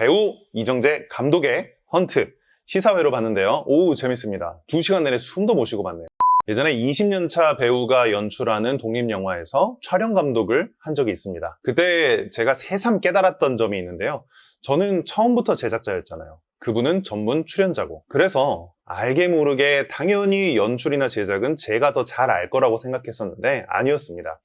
배우 이정재 감독의 헌트 시사회로 봤는데요. 오, 재밌습니다. 2시간 내내 숨도 못 쉬고 봤네요. 예전에 20년차 배우가 연출하는 독립영화에서 촬영 감독을 한 적이 있습니다. 그때 제가 새삼 깨달았던 점이 있는데요. 저는 처음부터 제작자였잖아요. 그분은 전문 출연자고. 그래서 알게 모르게 당연히 연출이나 제작은 제가 더 잘 알 거라고 생각했었는데 아니었습니다.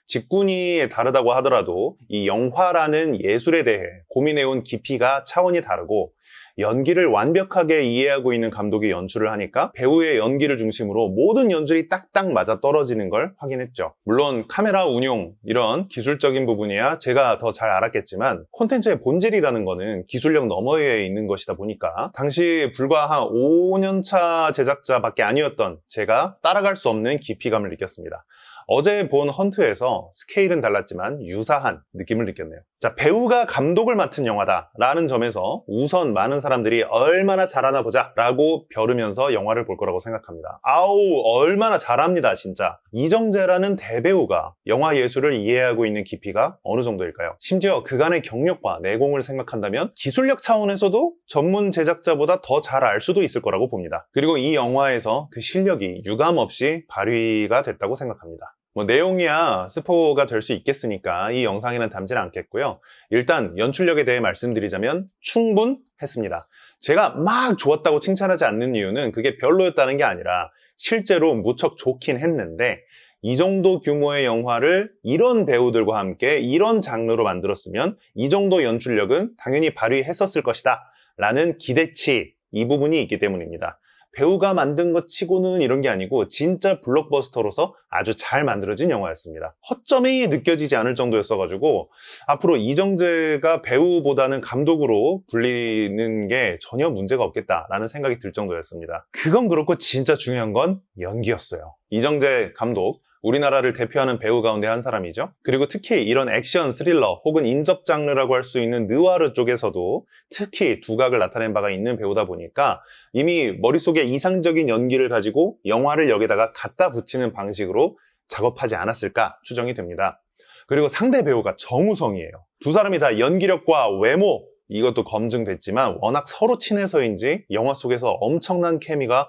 직군이 다르다고 하더라도 이 영화라는 예술에 대해 고민해온 깊이가 차원이 다르고 연기를 완벽하게 이해하고 있는 감독이 연출을 하니까 배우의 연기를 중심으로 모든 연출이 딱딱 맞아 떨어지는 걸 확인했죠. 물론 카메라 운용 이런 기술적인 부분이야 제가 더 잘 알았겠지만 콘텐츠의 본질이라는 거는 기술력 너머에 있는 것이다 보니까 당시 불과 한 5년차 제작자밖에 아니었던 제가 따라갈 수 없는 깊이감을 느꼈습니다. 어제 본 헌트에서 스케일은 달랐지만 유사한 느낌을 느꼈네요. 자, 배우가 감독을 맡은 영화다 라는 점에서 우선 많은 사람들이 얼마나 잘하나 보자 라고 벼르면서 영화를 볼 거라고 생각합니다. 아우, 얼마나 잘합니다 진짜. 이정재라는 대배우가 영화 예술을 이해하고 있는 깊이가 어느 정도일까요? 심지어 그간의 경력과 내공을 생각한다면 기술력 차원에서도 전문 제작자보다 더 잘 알 수도 있을 거라고 봅니다. 그리고 이 영화에서 그 실력이 유감없이 발휘가 됐다고 생각합니다. 내용이야 스포가 될 수 있겠으니까 이 영상에는 담지는 않겠고요. 일단 연출력에 대해 말씀드리자면 충분했습니다. 제가 막 좋았다고 칭찬하지 않는 이유는 그게 별로였다는 게 아니라 실제로 무척 좋긴 했는데 이 정도 규모의 영화를 이런 배우들과 함께 이런 장르로 만들었으면 이 정도 연출력은 당연히 발휘했었을 것이다 라는 기대치, 이 부분이 있기 때문입니다. 배우가 만든 것 치고는 이런 게 아니고 진짜 블록버스터로서 아주 잘 만들어진 영화였습니다. 허점이 느껴지지 않을 정도였어가지고 앞으로 이정재가 배우보다는 감독으로 불리는 게 전혀 문제가 없겠다라는 생각이 들 정도였습니다. 그건 그렇고 진짜 중요한 건 연기였어요. 이정재 감독, 우리나라를 대표하는 배우 가운데 한 사람이죠. 그리고 특히 이런 액션, 스릴러 혹은 인접 장르라고 할 수 있는 느와르 쪽에서도 특히 두각을 나타낸 바가 있는 배우다 보니까 이미 머릿속에 이상적인 연기를 가지고 영화를 여기다가 갖다 붙이는 방식으로 작업하지 않았을까 추정이 됩니다. 그리고 상대 배우가 정우성이에요. 두 사람이 다 연기력과 외모 이것도 검증됐지만 워낙 서로 친해서인지 영화 속에서 엄청난 케미가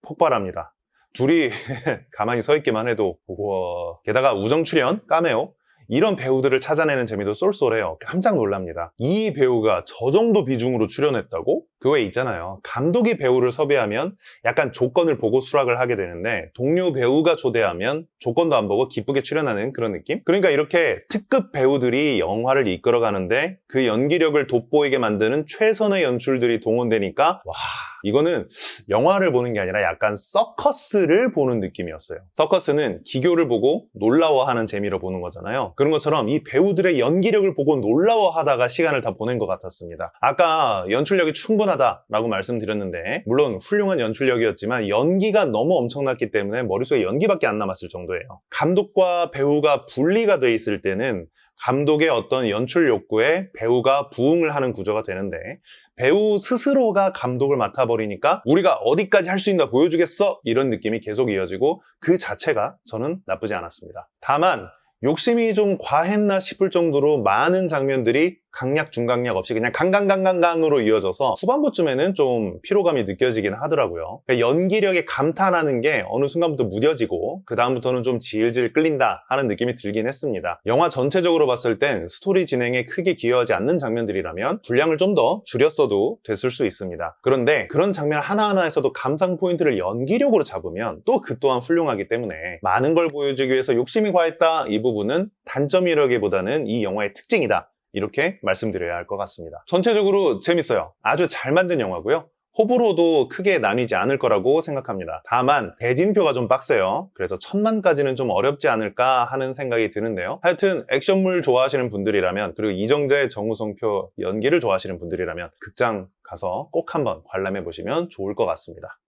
폭발합니다. 둘이 가만히 서 있기만 해도 우와. 게다가 우정 출연, 카메오 이런 배우들을 찾아내는 재미도 쏠쏠해요. 깜짝 놀랍니다. 이 배우가 저 정도 비중으로 출연했다고? 그 외에 있잖아요. 감독이 배우를 섭외하면 약간 조건을 보고 수락을 하게 되는데 동료 배우가 초대하면 조건도 안 보고 기쁘게 출연하는 그런 느낌? 그러니까 이렇게 특급 배우들이 영화를 이끌어가는데 그 연기력을 돋보이게 만드는 최선의 연출들이 동원되니까 와, 이거는 영화를 보는 게 아니라 약간 서커스를 보는 느낌이었어요. 서커스는 기교를 보고 놀라워하는 재미로 보는 거잖아요. 그런 것처럼 이 배우들의 연기력을 보고 놀라워하다가 시간을 다 보낸 것 같았습니다. 아까 연출력이 충분하다라고 말씀드렸는데 물론 훌륭한 연출력이었지만 연기가 너무 엄청났기 때문에 머릿속에 연기밖에 안 남았을 정도예요. 감독과 배우가 분리가 돼 있을 때는 감독의 어떤 연출 욕구에 배우가 부응을 하는 구조가 되는데 배우 스스로가 감독을 맡아버리니까 우리가 어디까지 할 수 있나 보여주겠어? 이런 느낌이 계속 이어지고 그 자체가 저는 나쁘지 않았습니다. 다만 욕심이 좀 과했나 싶을 정도로 많은 장면들이 강약 중강약 없이 그냥 강강강강강으로 이어져서 후반부쯤에는 좀 피로감이 느껴지긴 하더라고요. 그러니까 연기력에 감탄하는 게 어느 순간부터 무뎌지고 그 다음부터는 좀 질질 끌린다 하는 느낌이 들긴 했습니다. 영화 전체적으로 봤을 땐 스토리 진행에 크게 기여하지 않는 장면들이라면 분량을 좀 더 줄였어도 됐을 수 있습니다. 그런데 그런 장면 하나하나에서도 감상 포인트를 연기력으로 잡으면 또 그 또한 훌륭하기 때문에 많은 걸 보여주기 위해서 욕심이 과했다 이 부분은 단점이라기보다는 이 영화의 특징이다 이렇게 말씀드려야 할 것 같습니다. 전체적으로 재밌어요. 아주 잘 만든 영화고요. 호불호도 크게 나뉘지 않을 거라고 생각합니다. 다만 대진표가 좀 빡세요. 그래서 1000만까지는 좀 어렵지 않을까 하는 생각이 드는데요. 하여튼 액션물 좋아하시는 분들이라면 그리고 이정재, 정우성표 연기를 좋아하시는 분들이라면 극장 가서 꼭 한번 관람해 보시면 좋을 것 같습니다.